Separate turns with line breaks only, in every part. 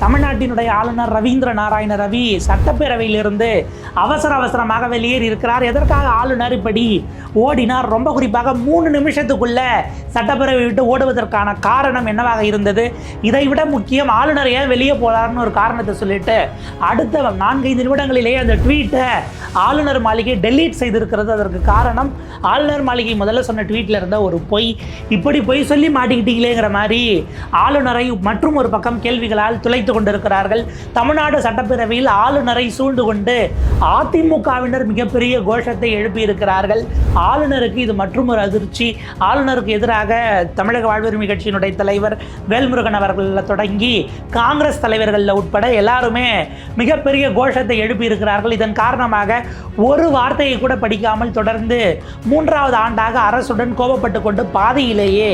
தமிழ்நாட்டினுடைய ஆளுநர் ரவீந்திர நாராயண ரவி சட்டப்பேரவையிலிருந்து அவசரமாக வெளியேறி இருக்கிறார். எதற்காக ஆளுநர் இப்படி ஓடினார்? ரொம்ப குறிப்பாக 3 நிமிஷத்துக்குள்ள சட்டப்பேரவை விட்டு ஓடுவதற்கான காரணம் என்னவாக இருந்தது? இதை விட முக்கியம், ஆளுநர் ஏன் வெளியே போறாருன்னு ஒரு காரணத்தை சொல்லிட்டு அடுத்த 4-5 நிமிடங்களிலேயே அந்த ட்வீட்டை ஆளுநர் மாளிகை டெலீட் செய்திருக்கிறது. அதற்கு காரணம் ஆளுநர் மாளிகை முதல்ல சொன்ன ட்வீட்டில் இருந்த ஒரு பொய். இப்படி பொய் சொல்லி மாட்டிக்கிட்டீங்களேங்கிற மாதிரி ஆளுநரை மற்றும் ஒரு பக்கம் கேள்விகளால் துளைத்து கொண்டிருக்கிறார்கள். தமிழ்நாடு சட்டப்பேரவையில் ஆளுநரை சூழ்ந்து கொண்டு அதிமுகவினர் மிகப்பெரிய கோஷத்தை எழுப்பியிருக்கிறார்கள். ஆளுநருக்கு இது மற்றும் ஒரு அதிர்ச்சி. ஆளுநருக்கு எதிராக தமிழக வாழ்வுரிமை கட்சியினுடைய தலைவர் வேல்முருகன் அவர்களில் தொடங்கி காங்கிரஸ் தலைவர்கள் உட்பட எல்லாருமே மிகப்பெரிய கோஷத்தை எழுப்பியிருக்கிறார்கள். இதன் காரணமாக ஒரு வார்த்தையை கூட படிக்காமல் தொடர்ந்து 3வது ஆண்டாக அரசுடன் கோபப்பட்டு கொண்டு பாதியிலேயே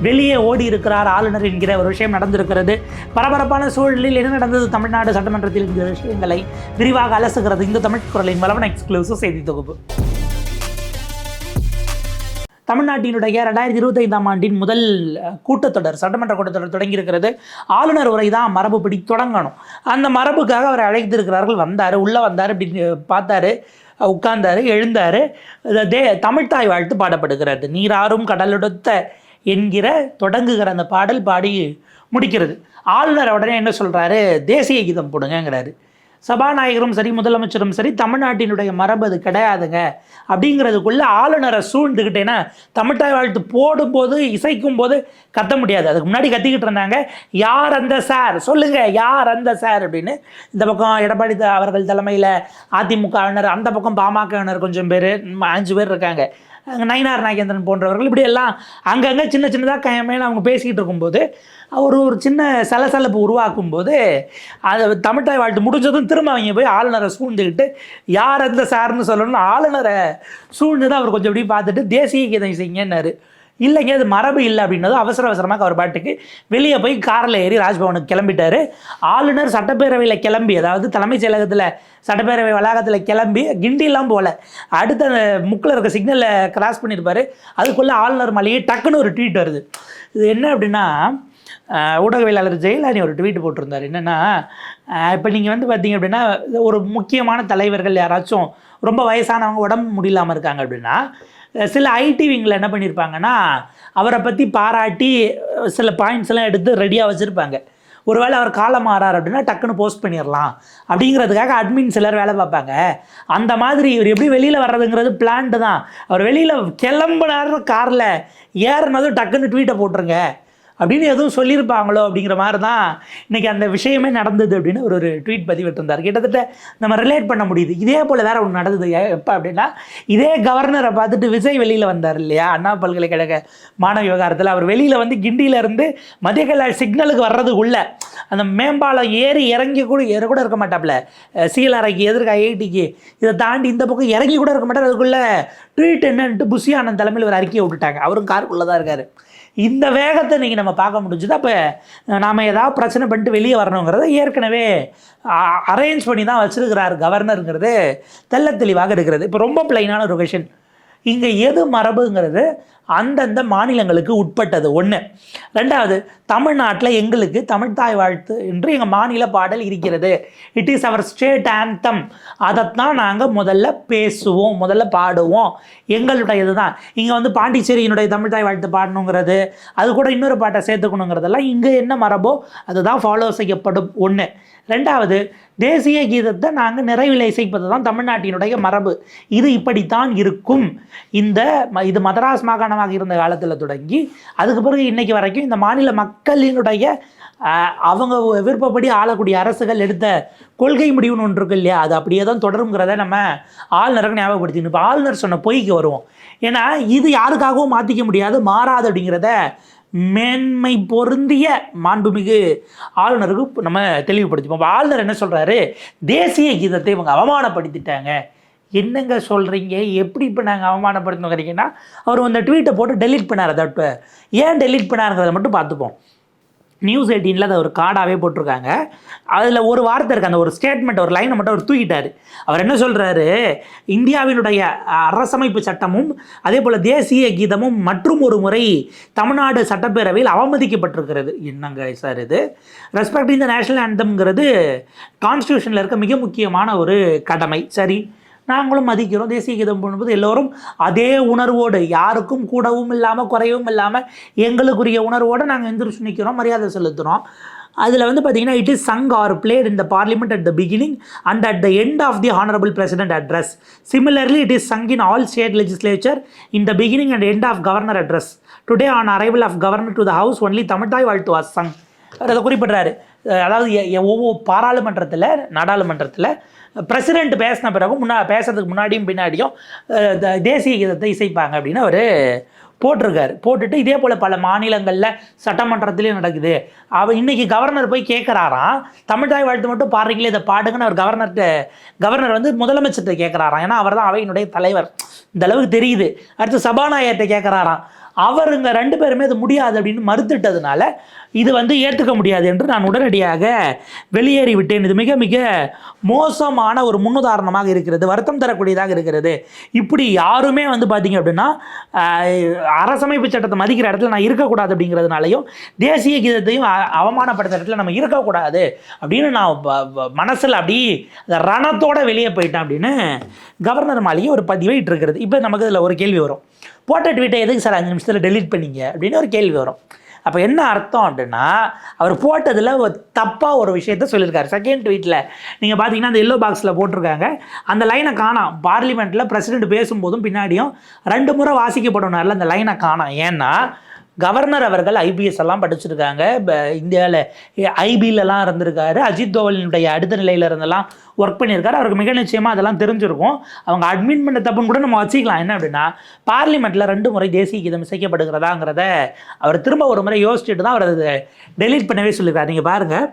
வெளியே ஓடி இருக்கிறார் ஆளுநர் என்கிற ஒரு விஷயம் நடந்திருக்கிறது. பரபரப்பான சூழலில் என்ன நடந்தது தமிழ்நாடு சட்டமன்றத்தில் இந்த விஷயங்களை விரிவாக அலசுகிறது இந்த தமிழ் குரலின் வளவன் எக்ஸ்க்ளூசிவ் செய்தி தொகுப்பு. தமிழ்நாட்டினுடைய 2025ஆம் ஆண்டின் முதல் கூட்டத்தொடர், சட்டமன்ற கூட்டத்தொடர் தொடங்கியிருக்கிறது. ஆளுநர் உரை தான் மரபுப்படி தொடங்கணும். அந்த மரபுக்காக அவரை அழைத்திருக்கிறார்கள். வந்தார், உள்ளே வந்தார், இப்படி பார்த்தாரு, உட்கார்ந்தாரு, எழுந்தார். தமிழ்த்தாய் வாழ்த்து பாடப்படுகிறது. நீராறும் கடலெடுத்த என்கிற தொடங்குகிற அந்த பாடல் பாடி முடிக்கிறது. ஆளுநர் உடனே என்ன சொல்கிறாரு? தேசிய கீதம் போடுங்கிறாரு. சபாநாயகரும் சரி, முதலமைச்சரும் சரி, தமிழ்நாட்டினுடைய மரபு அது கிடையாதுங்க அப்படிங்கிறதுக்குள்ளே ஆளுநரை சூழ்ந்துக்கிட்டேன்னா தமிழ்த்தாய் வாழ்த்து போடும்போது இசைக்கும் போது கத்த முடியாது. அதுக்கு முன்னாடி கத்திக்கிட்டு இருந்தாங்க, யார் அந்த சார் சொல்லுங்க, யார் அந்த சார் அப்படின்னு. இந்த பக்கம் எடப்பாடி அவர்கள் தலைமையில் அதிமுகவினர், அந்த பக்கம் பாமகவினர் கொஞ்சம் பேர், 5 பேர் இருக்காங்க. நயினார் நாகேந்திரன் போன்றவர்கள் இப்படி எல்லாம் அங்கங்கே சின்னதாக மேலே அவங்க பேசிக்கிட்டு இருக்கும்போது ஒரு சின்ன சலசலப்பு உருவாக்கும் போது அது தமிழ்த்தாய் வாழ்த்து முடிஞ்சதும் திரும்ப அவங்க போய் ஆளுநரை சூழ்ந்துக்கிட்டு யார் அந்த சார்னு சொல்லணும்னு ஆளுநரை சூழ்ந்து அவர் கொஞ்சம் இப்படி பார்த்துட்டு தேசிய கீதம் செய்யுங்கன்னாரு. இல்லைங்க, அது மரபு இல்லை அப்படின்னது அவசரமாக அவர் பாட்டுக்கு வெளியே போய் காரில் ஏறி ராஜ்பவனுக்கு கிளம்பிட்டார். ஆளுநர் சட்டப்பேரவையில் கிளம்பி, அதாவது தலைமைச் செயலகத்தில் சட்டப்பேரவை வளாகத்தில் கிளம்பி கிண்டிலாம் போகல, அடுத்த அந்த முக்கில் இருக்க சிக்னலை கிராஸ் பண்ணியிருப்பார். அதுக்குள்ளே ஆளுநர் மாளிகை டக்குன்னு ஒரு ட்வீட் வருது. இது என்ன அப்படின்னா, ஊடகவியலாளர் ஜெயலலிதா ஒரு ட்வீட் போட்டிருந்தார். என்னென்னா, இப்போ நீங்கள் பார்த்தீங்க அப்படின்னா, ஒரு முக்கியமான தலைவர்கள் யாராச்சும் ரொம்ப வயசானவங்க உடம்பு முடியலாமல் இருக்காங்க அப்படின்னா, சில ஐடி விங்கில் என்ன பண்ணியிருப்பாங்கன்னா அவரை பற்றி பாராட்டி சில பாயிண்ட்ஸ் எல்லாம் எடுத்து ரெடியாக வச்சுருப்பாங்க. ஒருவேளை அவர் காலம் மாறார் அப்படின்னா டக்குன்னு போஸ்ட் பண்ணிடலாம் அப்படிங்கிறதுக்காக அட்மின் சிலர் வேலை பார்ப்பாங்க. அந்த மாதிரி இவர் எப்படி வெளியில் வர்றதுங்கிறது பிளான்ட்டு தான். அவர் வெளியில் கிளம்புனார், காரில் ஏறினதும் டக்குன்னு ட்வீட்டை போட்டுருங்க அப்படின்னு எதுவும் சொல்லியிருப்பாங்களோ அப்படிங்கிற மாதிரி தான் இன்றைக்கி அந்த விஷயமே நடந்தது அப்படின்னு ஒரு ட்வீட் பதிவிட்டிருந்தார். கிட்டத்தட்ட நம்ம ரிலேட் பண்ண முடியுது. இதே போல் வேறு ஒன்று நடந்தது. எப்போ அப்படின்னா, இதே கவர்னரை பார்த்துட்டு விஜய் வெளியில் வந்தார் இல்லையா, அண்ணா பல்கலைக்கழக மாணவ விவகாரத்தில். அவர் வெளியில் வந்து கிண்டியிலேருந்து மதிய சிக்னலுக்கு வர்றதுக்குள்ளே அந்த மேம்பாலம் ஏறி இறங்கி கூட இருக்க மாட்டாப்புல, சீலறைக்கு எதிர்க்க ஐஐடிக்கு இதை தாண்டி இந்த பக்கம் இறங்கி கூட இருக்க மாட்டார். அதுக்குள்ளே ட்வீட் என்னன்ட்டு புஷி ஆனந்த் தலைமையில் ஒரு அறிக்கையை விட்டுட்டாங்க. அவரும் காருக்குள்ளே தான் இருக்கார். இந்த வேகத்தை நீங்கள் நம்ம பார்க்க முடிஞ்சுது. அப்போ நாம் ஏதாவது பிரச்சனை பண்ணிட்டு வெளியே வரணுங்கிறத ஏற்கனவே அரேஞ்ச் பண்ணி தான் வச்சுருக்கிறார் கவர்னருங்கிறது தெல்ல தெளிவாக இருக்கிறது. இப்போ ரொம்ப பிளைனான ஒரு கொஷின், இங்கே எது மரபுங்கிறது அந்தந்த மாநிலங்களுக்கு உட்பட்டது ஒன்று. 2வது, தமிழ்நாட்டில் எங்களுக்கு தமிழ்த்தாய் வாழ்த்து என்று எங்கள் மாநில பாடல் இருக்கிறது. It is our state anthem. அதைத்தான் நாங்கள் முதல்ல பேசுவோம், முதல்ல பாடுவோம், எங்களுடையது தான். இங்கே பாண்டிச்சேரியினுடைய தமிழ்த்தாய் வாழ்த்து பாடணுங்கிறது, அது கூட இன்னொரு பாட்டை சேர்த்துக்கணுங்கிறதெல்லாம் இங்கே என்ன மரபோ அதுதான் ஃபாலோ செய்யப்படும் ஒன்று. 2வது, தேசிய கீதத்தை நாங்கள் நிறைவில் இசைப்பது தான் தமிழ்நாட்டினுடைய மரபு. இது இப்படித்தான் இருக்கும். இது மதராஸ் மாகாணமாக இருந்த காலத்தில் தொடங்கி அதுக்கு பிறகு இன்றைக்கு வரைக்கும் இந்த மாநில மக்களினுடைய அவங்க விருப்பப்படி ஆளக்கூடிய அரசுகள் எடுத்த கொள்கை முடிவுன்னு ஒன்று இருக்கு இல்லையா, அது அப்படியே தான் தொடருங்கிறத நம்ம ஆளுநருக்கு ஞாபகப்படுத்திக்கணும். இப்போ ஆளுநர் சொன்ன பொய்க்கு வருவோம். ஏன்னா இது யாருக்காகவும் மாற்றிக்க முடியாது, மாறாது அப்படிங்கிறத மேன்மை பொருந்திய மாண்புமிகு ஆளுநருக்கு நம்ம தெளிவுபடுத்திப்போம். இப்போ ஆளுநர் என்ன சொல்கிறாரு? தேசிய கீதத்தை இவங்க அவமானப்படுத்திட்டாங்க. என்னங்க சொல்கிறீங்க? எப்படி இப்போ நாங்கள் அவமானப்படுத்தணுங்கிறீங்கன்னா, அவர் அந்த ட்வீட்டை போட்டு டெலீட் பண்ணார். அதை ஏன் டெலீட் பண்ணாருங்கிறத மட்டும் பார்த்துப்போம். நியூஸ் 18 அதை ஒரு கார்டாகவே போட்டிருக்காங்க. அதில் ஒரு வார்த்தை இருக்குது, அந்த ஒரு ஸ்டேட்மெண்ட், ஒரு லைனை மட்டும் அவர் தூக்கிட்டார். அவர் என்ன சொல்கிறாரு, இந்தியாவினுடைய அரசமைப்பு சட்டமும் அதே போல் தேசிய கீதமும் மற்றும் ஒரு முறை தமிழ்நாடு சட்டப்பேரவையில் அவமதிக்கப்பட்டிருக்கிறது. என்னங்க சார் இது? ரெஸ்பெக்டிங் த நேஷனல் ஆந்தம்ங்கிறது கான்ஸ்டியூஷனில் இருக்க மிக முக்கியமான ஒரு கடமை. சரி, நாங்களும் மதிக்கிறோம். தேசிய கீதம் பண்ணும்போது எல்லோரும் அதே உணர்வோடு, யாருக்கும் கூடவும் இல்லாமல் குறையவும் இல்லாமல் எங்களுக்குரிய உணர்வோடு நாங்கள் எந்திரிச்சு நிற்கிறோம், மரியாதை செலுத்துகிறோம். அதில் வந்து பார்த்திங்கன்னா, it is Sangh R played in the parliament at the beginning and at the end of the honourable president address. Similarly it is Sangh in all state legislature in the beginning and end of governor address. Today on arrival of governor to the house only தமிழ்தாய் வாழ்த்து was Sangh. அதை குறிப்பிட்றாரு. அதாவது ஒவ்வொரு பாராளுமன்றத்தில், நாடாளுமன்றத்தில் president பேசின பிறகும் பேசுறதுக்கு முன்னாடியும் பின்னாடியும் தேசிய கீதத்தை இசைப்பாங்க அப்படின்னு அவர் போட்டிருக்காரு. போட்டுட்டு இதே போல் பல மாநிலங்களில் சட்டமன்றத்திலையும் நடக்குது. இன்றைக்கி கவர்னர் போய் கேட்குறாராம், தமிழ்தாய் வாழ்த்து மட்டும் பாடுறீங்களே, இதை பாடுங்கன்னு அவர் கவர்னர் வந்து முதலமைச்சர்கிட்ட கேட்குறாராம். ஏன்னா அவர் தான் அவையினுடைய தலைவர், இந்த அளவுக்கு தெரியுது. அடுத்து சபாநாயகர்கிட்ட கேட்குறாராம். அவருங்க 2 பேருமே இது முடியாது அப்படின்னு மறுத்துட்டதுனால இது வந்து ஏற்றுக்க முடியாது என்று நான் உடனடியாக வெளியேறி விட்டேன். இது மிக மிக மோசமான ஒரு முன்னுதாரணமாக இருக்கிறது, வருத்தம் தரக்கூடியதாக இருக்கிறது. இப்படி யாருமே வந்து பார்த்திங்க அப்படின்னா அரசமைப்பு சட்டத்தை மதிக்கிற இடத்துல நான் இருக்கக்கூடாது அப்படிங்கிறதுனாலையும் தேசிய கீதத்தையும் அவமானப்படுத்துகிற இடத்துல நம்ம இருக்கக்கூடாது அப்படின்னு நான் மனசில் அப்படி ரணத்தோடு வெளியே போயிட்டேன் அப்படின்னு கவர்னர் மாளிகை ஒரு பதிவை இட்டிருக்கிறது. இப்போ நமக்கு இதில் ஒரு கேள்வி வரும், போட்ட ட்வீட்டை எதுக்கு சார் 5 நிமிஷத்தில் டெலீட் பண்ணிங்க அப்படின்னு ஒரு கேள்வி வரும். அப்போ என்ன அர்த்தம் அப்படின்னா, அவர் போட்டதில் தப்பாக ஒரு விஷயத்த சொல்லியிருக்காரு. செகண்ட் ட்வீட்டில் நீங்கள் பார்த்தீங்கன்னா அந்த எல்லோ பாக்ஸில் போட்டிருக்காங்க, அந்த லைனை காணாம். பார்லிமெண்ட்டில் பிரசிடென்ட் பேசும்போதும் பின்னாடியும் 2 முறை வாசிக்கப்படணும்ல, அந்த லைனை காணாம். ஏன்னா கவர்னர் அவர்கள் ஐபிஎஸ் எல்லாம் படிச்சிருக்காங்க, இந்தியாவில் ஐபிலெலாம் இருந்திருக்காரு, அஜித் தோவலினுடைய அடுத்த நிலையில் இருந்தெல்லாம் ஒர்க் பண்ணியிருக்காரு. அவருக்கு மிக நிச்சயமாக அதெல்லாம் தெரிஞ்சிருக்கும். அவங்க அட்மிட் பண்ண தப்புன்னு கூட நம்ம வச்சுக்கலாம். என்ன அப்படின்னா, பார்லிமெண்ட்டில் 2 முறை தேசிய கீதம் இசைக்கப்படுகிறதாங்கிறத அவர் திரும்ப ஒரு முறை யோசிச்சுட்டு தான் அவர் அதை டெலீட் பண்ணவே சொல்லியிருக்காரு. நீங்கள் பாருங்கள்,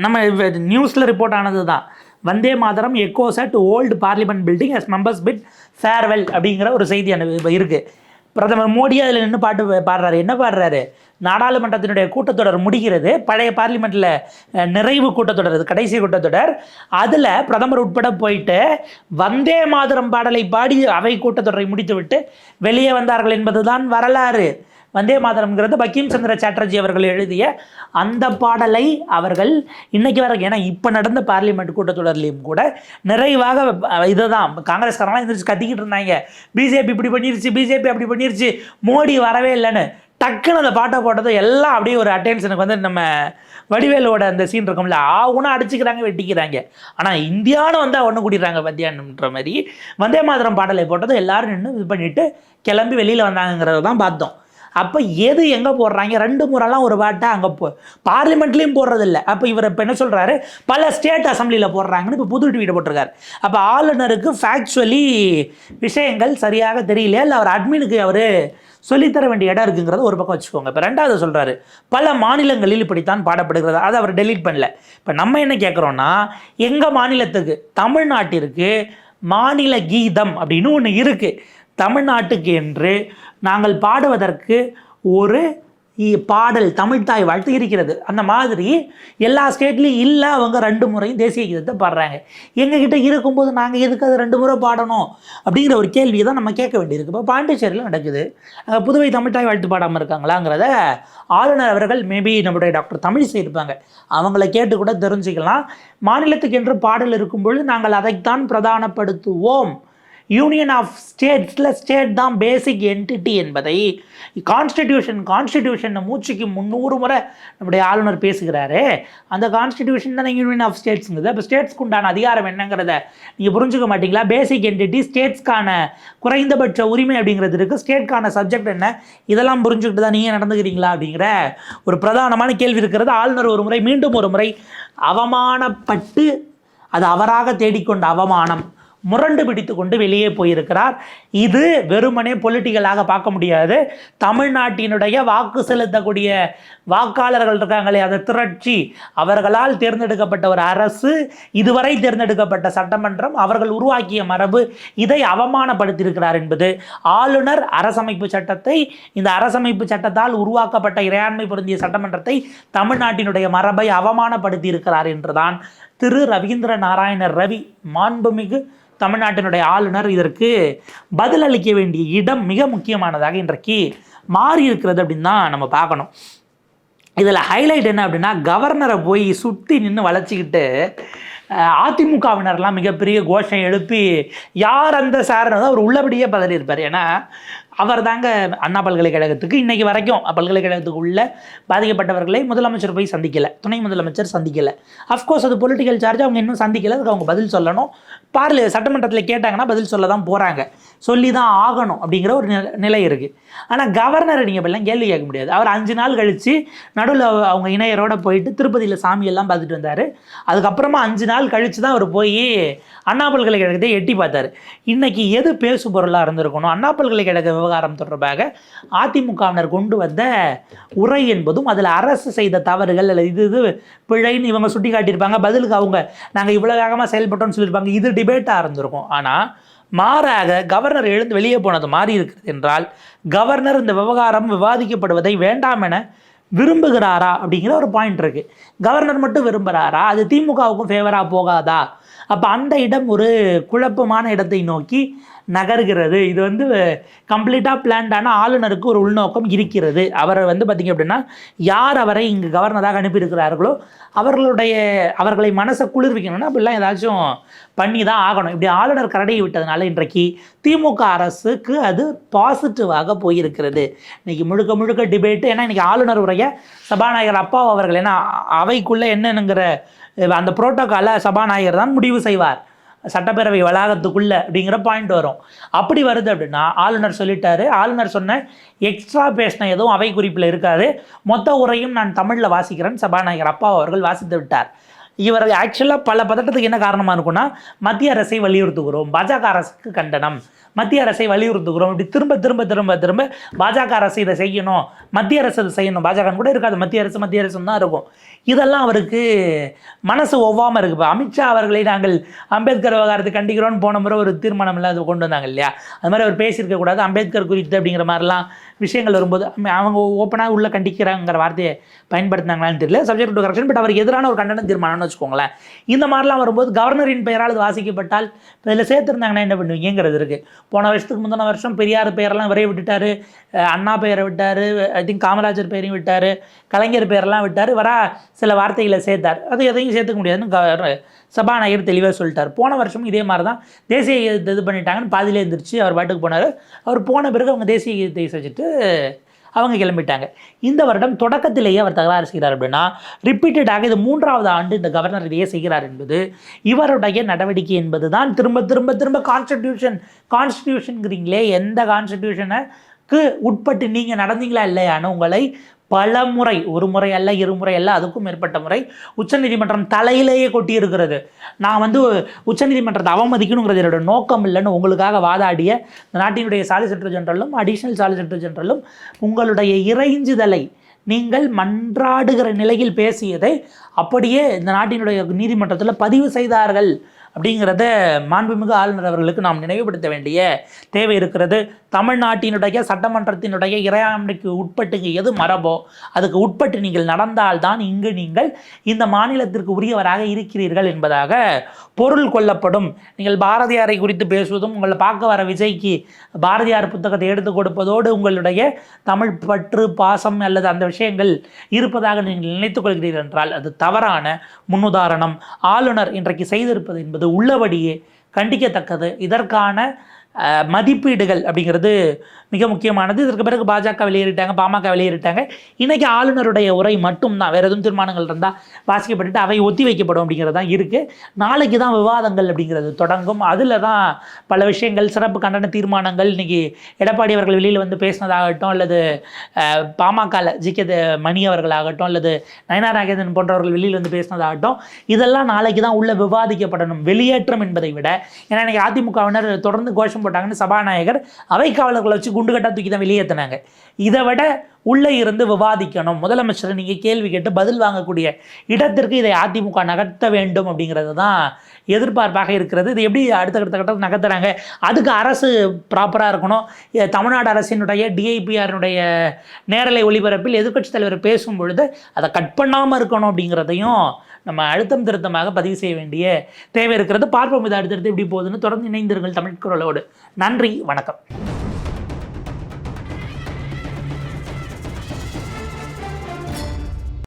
நம்ம நியூஸில் ரிப்போர்ட் ஆனது தான், Vande Mataram echoes at old parliament building as members bid farewell அப்படிங்கிற ஒரு செய்தி இருக்குது. பிரதமர் மோடி அதில் நின்று பாடுறாரு. என்ன பாடுறாரு? நாடாளுமன்றத்தினுடைய கூட்டத்தொடர் முடிகிறது, பழைய பார்லிமெண்ட்டில் நிறைவு கூட்டத்தொடர், அது கடைசி கூட்டத்தொடர். அதில் பிரதமர் உட்பட போயிட்டு வந்தே மாதரம் பாடலை பாடி அவை கூட்டத்தொடரை முடித்துவிட்டு வெளியே வந்தார்கள் என்பது தான் வரலாறு. வந்தே மாதரம்ங்கிறது பங்கிம் சந்திர சாட்டர்ஜி அவர்கள் எழுதிய அந்த பாடலை அவர்கள் இன்னைக்கு வர, ஏன்னா இப்போ நடந்த பார்லிமெண்ட் கூட்டத்தொடர்லையும் கூட நிறைவாக இதை தான் காங்கிரஸ்காரங்களாம் எந்திரிச்சு கத்திக்கிட்டு இருந்தாங்க, பிஜேபி இப்படி பண்ணிருச்சு, பிஜேபி அப்படி பண்ணிருச்சு, மோடி வரவே இல்லைன்னு. டக்குன்னு அந்த பாட்டை போட்டது எல்லாம் அப்படியே ஒரு அட்டென்ஷனுக்கு வந்து நம்ம வடிவேலோட அந்த சீன் இருக்கும்ல, ஒன்றும் அடிச்சுக்கிறாங்க, வெட்டிக்கிறாங்க. ஆனால் இந்தியான்னு வந்தால் ஒன்று கூட்டிடுறாங்க பத்தியான்ற மாதிரி வந்தே மாதரம் பாடலை போட்டது எல்லாரும் நின்று இது பண்ணிவிட்டு கிளம்பி வெளியில் வந்தாங்கிறத தான் பார்த்தோம். அப்போ எது எங்கே போடுறாங்க? 2 முறைலாம் ஒரு பாட்டை அங்கே பார்லிமெண்ட்லேயும் போடுறதில்ல. அப்போ இவர் இப்போ என்ன சொல்கிறாரு, பல ஸ்டேட் அசம்பிளியில் போடுறாங்கன்னு இப்போ புது ட்வீட் போட்டிருக்காரு. அப்போ ஆளுநருக்கு ஃபேக்சுவலி விஷயங்கள் சரியாக தெரியல, இல்லை அவர் அட்மினுக்கு அவர் சொல்லித்தர வேண்டிய இடம் இருக்குங்கிறத ஒரு பக்கம் வச்சுக்கோங்க. இப்போ 2வது சொல்கிறாரு, பல மாநிலங்களில் இப்படித்தான் பாடப்படுகிறது, அதை அவர் டெலீட் பண்ணல. இப்போ நம்ம என்ன கேட்குறோன்னா, எங்கள் மாநிலத்துக்கு, தமிழ்நாட்டிற்கு மாநில கீதம் அப்படின்னு ஒன்று இருக்குது. தமிழ்நாட்டுக்கு என்று நாங்கள் பாடுவதற்கு ஒரு பாடல் தமிழ்தாய் வாழ்த்து இருக்கிறது. அந்த மாதிரி எல்லா ஸ்டேட்லேயும் இல்லை, அவங்க 2 முறையும் தேசிய கீதத்தை பாடுறாங்க. எங்ககிட்ட இருக்கும்போது நாங்கள் எதுக்கு அது 2 முறை பாடணும் அப்படிங்கிற ஒரு கேள்வியை தான் நம்ம கேட்க வேண்டியிருக்கு. இப்போ பாண்டிச்சேரியில் நடக்குது, புதுவை தமிழ்தாய் வாழ்த்து பாடாமல் இருக்காங்களாங்கிறத ஆளுநர் அவர்கள் மேபி நம்முடைய டாக்டர் தமிழிசை இருப்பாங்க, அவங்கள கேட்டு கூட தெரிஞ்சுக்கலாம். மாநிலத்துக்கு என்று பாடல் இருக்கும்பொழுது நாங்கள் அதைத்தான் பிரதானப்படுத்துவோம். யூனியன் ஆஃப் ஸ்டேட்ஸில் ஸ்டேட் தான் பேசிக் என்டிட்டி என்பதை கான்ஸ்டிடியூஷன் மூச்சுக்கு 300 முறை நம்முடைய ஆளுநர் பேசுகிறாரு. அந்த கான்ஸ்டிடியூஷன் தான் யூனியன் ஆஃப் ஸ்டேட்ஸுங்கிறது. அப்போ ஸ்டேட்ஸ்க்கு உண்டான அதிகாரம் என்னங்கிறத நீங்கள் புரிஞ்சுக்க மாட்டீங்களா? பேசிக் என்டிட்டி, ஸ்டேட்ஸ்க்கான குறைந்தபட்ச உரிமை அப்படிங்கிறது இருக்குது, ஸ்டேட்கான சப்ஜெக்ட் என்ன, இதெல்லாம் புரிஞ்சுக்கிட்டு தான் நீங்கள் நடந்துக்கிறீங்களா அப்படிங்கிற ஒரு பிரதானமான கேள்வி இருக்கிறது. ஆளுநர் ஒரு முறை மீண்டும் ஒரு முறை அவமானப்பட்டு, அது அவராக தேடிக்கொண்ட அவமானம், முரண்டு பிடித்து கொண்டு வெளியே போயிருக்கிறார். இது வெறுமனே பொலிட்டிக்கலாக பார்க்க முடியாது. தமிழ்நாட்டினுடைய வாக்கு செலுத்தக்கூடிய வாக்காளர்கள் இருக்காங்களே, அதை திரட்சி அவர்களால் தேர்ந்தெடுக்கப்பட்ட ஒரு அரசு, இதுவரை தேர்ந்தெடுக்கப்பட்ட சட்டமன்றம், அவர்கள் உருவாக்கிய மரபு, இதை அவமானப்படுத்தியிருக்கிறார் என்பது ஆளுநர் அரசமைப்பு சட்டத்தை, இந்த அரசமைப்பு சட்டத்தால் உருவாக்கப்பட்ட இறையாண்மை பொருந்திய சட்டமன்றத்தை, தமிழ்நாட்டினுடைய மரபை அவமானப்படுத்தி இருக்கிறார் என்றுதான் திரு ரவீந்திர நாராயண ரவி, மாண்புமிகு தமிழ்நாட்டினுடைய ஆளுநர், இதற்கு பதிலளிக்க வேண்டிய இடம் மிக முக்கியமானதாக இன்றைக்கு மாறி இருக்கிறது அப்படின்னு தான் நம்ம பார்க்கணும். இதில் ஹைலைட் என்ன அப்படின்னா, கவர்னரை போய் சுற்றி நின்று வளைச்சிக்கிட்டு அதிமுகவினர்லாம் மிகப்பெரிய கோஷம் எழுப்பி யார் அந்த சார்னு அவர் உள்ளபடியே பதறியிருப்பார். ஏன்னா அவர் தாங்க அண்ணா பல்கலைக்கழகத்துக்கு இன்றைக்கி வரைக்கும் பல்கலைக்கழகத்துக்கு உள்ள பாதிக்கப்பட்டவர்களை முதலமைச்சர் போய் சந்திக்கலை, துணை முதலமைச்சர் சந்திக்கலை. அஃப்கோர்ஸ் அது பொலிட்டிக்கல் சார்ஜ், அவங்க இன்னும் சந்திக்கலை, அதுக்கு அவங்க பதில் சொல்லணும். சட்டமன்றத்தில் கேட்டாங்கன்னா பதில் சொல்ல தான் போகிறாங்க, சொல்லி தான் ஆகணும் அப்படிங்கிற ஒரு நிலை இருக்குது. ஆனால் கவர்னரை நீங்கள் இப்பெல்லாம் கேள்வி கேட்க முடியாது. அவர் 5 நாள் கழித்து நடுவில் அவங்க இணையரோடு போயிட்டு திருப்பதியில் சாமியெல்லாம் பார்த்துட்டு வந்தார். அதுக்கப்புறமா 5 நாள் கழித்து தான் அவர் போய் அண்ணா பல்கலைக்கழகத்தை எட்டி பார்த்தார். இன்றைக்கி எது பேசு பொருளாக இருந்திருக்கணும்? அண்ணா பல்கலைக்கழக விவகாரம் தொடர்பாக அதிமுகவினர் கொண்டு வந்த உரை என்பதும் அதில் அரசு செய்த தவறுகள் அல்லது இது பிழைன்னு இவங்க சுட்டி காட்டியிருப்பாங்க. பதிலுக்கு அவங்க நாங்கள் இவ்வளோ வேகமாக செயல்பட்டோம்னு சொல்லியிருப்பாங்க. இது டிபேட்டாக இருந்திருக்கும். ஆனால் மாறாக கவர்னர் எழுந்து வெளியே போனது மாறி இருக்கிறது என்றால், கவர்னர் இந்த விவகாரம் விவாதிக்கப்படுவதை வேண்டாம் என விரும்புகிறாரா அப்படிங்கிற ஒரு பாயிண்ட் இருக்குது. கவர்னர் மட்டும் விரும்புகிறாரா? அது திமுகவுக்கும் ஃபேவராக போகாதா? அப்போ அந்த இடம் ஒரு குழப்பமான இடத்தை நோக்கி நகர்கிறது. இது கம்ப்ளீட்டாக பிளான்டான ஆளுநருக்கு ஒரு உள்நோக்கம் இருக்கிறது. அவரை பார்த்திங்க அப்படின்னா, யார் அவரை இங்கு கவர்னராக அனுப்பியிருக்கிறார்களோ அவர்களை மனசை குளிர்விக்கணும்னா அப்படிலாம் ஏதாச்சும் பண்ணி தான் ஆகணும். இப்படி ஆளுநர் கரடையை விட்டதுனால இன்றைக்கு திமுக அரசுக்கு அது பாசிட்டிவாக போயிருக்கிறது. இன்றைக்கி முழுக்க முழுக்க டிபேட்டு. ஏன்னா இன்றைக்கி ஆளுநர் உரைய சபாநாயகர் அப்பா அவர்கள், ஏன்னா அவைக்குள்ளே என்னங்கிற அந்த புரோட்டோக்காலை சபாநாயகர் தான் முடிவு செய்வார், சட்டப்பேரவை வளாகத்துக்குள்ளே அப்படிங்கிற பாயிண்ட் வரும். அப்படி வருது அப்படின்னா ஆளுநர் சொல்லிட்டாரு. ஆளுநர் சொன்ன எக்ஸ்ட்ரா பேசின எதுவும் அவை குறிப்பில் இருக்காது. மொத்த உரையும் நான் தமிழில் வாசிக்கிறேன், சபாநாயகர் அப்பா அவர்கள் வாசித்து விட்டார். இவர் ஆக்சுவலாக பல பதட்டத்துக்கு என்ன காரணமாக இருக்குன்னா, மத்திய அரசை வலியுறுத்துகிறோம், பாஜக அரசுக்கு கண்டனம், மத்திய அரசை வலியுறுத்துகிறோம், இப்படி திரும்ப திரும்ப திரும்ப திரும்ப பாஜக அரசு இதை செய்யணும், மத்திய அரசு இதை செய்யணும், பாஜக கூட இருக்காது, மத்திய அரசு தான் இருக்கும். இதெல்லாம் அவருக்கு மனசு ஒவ்வாமல் இருக்குது. இப்போ அமித்ஷா அவர்களை நாங்கள் அம்பேத்கர் விவகாரத்தை கண்டிக்கிறோன்னு போன முறை ஒரு தீர்மானம் எல்லாம் அது கொண்டு வந்தாங்க இல்லையா? அது மாதிரி அவர் பேசியிருக்கக்கூடாது அம்பேத்கர் குறித்து அப்படிங்கிற மாதிரிலாம் விஷயங்கள் வரும்போது அவங்க ஓப்பனாக உள்ள கண்டிக்கிறாங்கிற வார்த்தையை பயன்படுத்தினாங்களான்னு தெரியல, சப்ஜெக்ட் டு கரெக்ஷன். பட் அவருக்கு எதிரான ஒரு கண்டன தீர்மானம்னு வச்சுக்கோங்களேன். இந்த மாதிரிலாம் வரும்போது கவர்னரின் பெயரால் அது வாசிக்கப்பட்டால் இதில் சேர்த்துருந்தாங்கன்னா என்ன பண்ணுவீங்கிறது இருக்குது. போன வருஷத்துக்கு முந்தின வருஷம் பெரியார் பெயரெல்லாம் வரைய விட்டுட்டார், அண்ணா பெயரை விட்டார், ஐ திங்க் காமராஜர் பெயரையும் விட்டார், கலைஞர் பெயரெல்லாம் விட்டார், சில வார்த்தைகளை சேர்த்தார். அது எதையும் சேர்த்துக்க முடியாதுன்னு சபாநாயகர் தெளிவாக சொல்லிட்டார். போன வருஷம் இதே மாதிரி தான் தேசிய கீதத்தை இது பண்ணிட்டாங்கன்னு பாதியிலே எழுந்திரிச்சு அவர் பாட்டுக்கு போனார். அவர் போன பிறகு அவங்க தேசிய கீதத்தை இசைச்சிட்டு அவங்க கிளம்பிட்டாங்க. இந்த வருடம் தொடக்கத்திலேயே அவர் தகராறு செய்கிறார் அப்படின்னா, ரிப்பீட்டடாக இது 3வது ஆண்டு இந்த கவர்னர் இதையே செய்கிறார் என்பது இவருடைய நடவடிக்கை என்பது தான். திரும்ப திரும்ப திரும்ப கான்ஸ்டிடியூஷன்ங்கிறீங்களே, எந்த கான்ஸ்டிடியூஷனுக்கு உட்பட்டு நீங்கள் நடந்தீங்களா இல்லையான்னு உங்களை பல முறை, ஒரு முறை அல்ல, 2 முறை அல்ல, அதுக்கும் மேற்பட்ட முறை உச்சநீதிமன்றம் தலையிலேயே கொட்டியிருக்கிறது. நான் உச்சநீதிமன்றத்தை அவமதிக்கணுங்கிறது என்னோட நோக்கம் இல்லைன்னு உங்களுக்காக வாதாடிய இந்த நாட்டினுடைய சாலிசிட்டர் ஜெனரலும் அடிஷ்னல் சாலிசிட்டர் ஜெனரலும் உங்களுடைய இறைஞ்சுதலை நீங்கள் மன்றாடுகிற நிலையில் பேசியதை அப்படியே இந்த நாட்டினுடைய நீதிமன்றத்தில் பதிவு செய்தார்கள் அப்படிங்கிறத மாண்புமிகு ஆளுநர் அவர்களுக்கு நாம் நினைவுபடுத்த வேண்டிய தேவை இருக்கிறது. தமிழ்நாட்டினுடைய சட்டமன்றத்தினுடைய இறையாண்மைக்கு உட்பட்டு எது மரபோ அதுக்கு உட்பட்டு நீங்கள் நடந்தால்தான் இங்கு நீங்கள் இந்த மாநிலத்திற்கு உரியவராக இருக்கிறீர்கள் என்பதாக பொருள் கொள்ளப்படும். நீங்கள் பாரதியாரை குறித்து பேசுவதும், உங்களை பார்க்க வர விஜய்க்கு பாரதியார் புத்தகத்தை எடுத்து கொடுப்பதோடு உங்களுடைய தமிழ் பற்று பாசம் அல்லது அந்த விஷயங்கள் இருப்பதாக நீங்கள் நினைத்துக் கொள்கிறீர்கள் என்றால் அது தவறான முன்னுதாரணம். ஆளுநர் இன்றைக்கு செய்திருப்பது என்பது உள்ளபடியே கண்டிக்கத்தக்கது. இதற்கான மதிப்பீடுகள் அப்படிங்கிறது மிக முக்கியமானது. இதற்கு பிறகு பாஜக வெளியேறிட்டாங்க, பாமக வெளியேறிட்டாங்க. இன்றைக்கி ஆளுநருடைய உரை மட்டும்தான், வேறு எதுவும் தீர்மானங்கள் இருந்தால் வாசிக்கப்பட்டு அவை ஒத்தி வைக்கப்படும் அப்படிங்கிறது தான் இருக்குது. நாளைக்கு தான் விவாதங்கள் அப்படிங்கிறது தொடங்கும். அதில் தான் பல விஷயங்கள், சிறப்பு கண்டன தீர்மானங்கள், இன்றைக்கி எடப்பாடி அவர்கள் வெளியில் வந்து பேசினதாகட்டும், அல்லது பாமகவில் ஜி.கே. மணி அவர்களாகட்டும், அல்லது நயனா நாகேந்திரன் போன்றவர்கள் வெளியில் வந்து பேசினதாகட்டும், இதெல்லாம் நாளைக்கு தான் உள்ள விவாதிக்கப்படணும். வெளியேற்றம் என்பதை விட, ஏன்னா இன்றைக்கி அதிமுகவினர் தொடர்ந்து கோஷம் போட்டாங்கன்னு சபாநாயகர் அவை காவலர்களை வச்சு குண்டு கட்டா தூக்கி தான் வெளியேற்றினாங்க. இதை விட உள்ளே இருந்து விவாதிக்கணும். முதலமைச்சரை நீங்கள் கேள்வி கேட்டு பதில் வாங்கக்கூடிய இடத்திற்கு இதை அதிமுக நகர்த்த வேண்டும் அப்படிங்கிறது தான் எதிர்பார்ப்பாக இருக்கிறது. இது எப்படி அடுத்த கட்டத்தில் நகர்த்துறாங்க, அதுக்கு அரசு ப்ராப்பராக இருக்கணும். தமிழ்நாடு அரசினுடைய டிஐபிஆரினுடைய நேரலை ஒளிபரப்பில் எதிர்க்கட்சித் தலைவர் பேசும் பொழுது அதை கட் பண்ணாமல் இருக்கணும் அப்படிங்கிறதையும் நம்ம அழுத்தம் திருத்தமாக பதிவு செய்ய வேண்டிய தேவை இருக்கிறது. பார்ப்போம் இது அடுத்தடுத்து எப்படி போகுதுன்னு. தொடர்ந்து இணைந்திருங்கள் தமிழ் குரலோடு. நன்றி, வணக்கம்.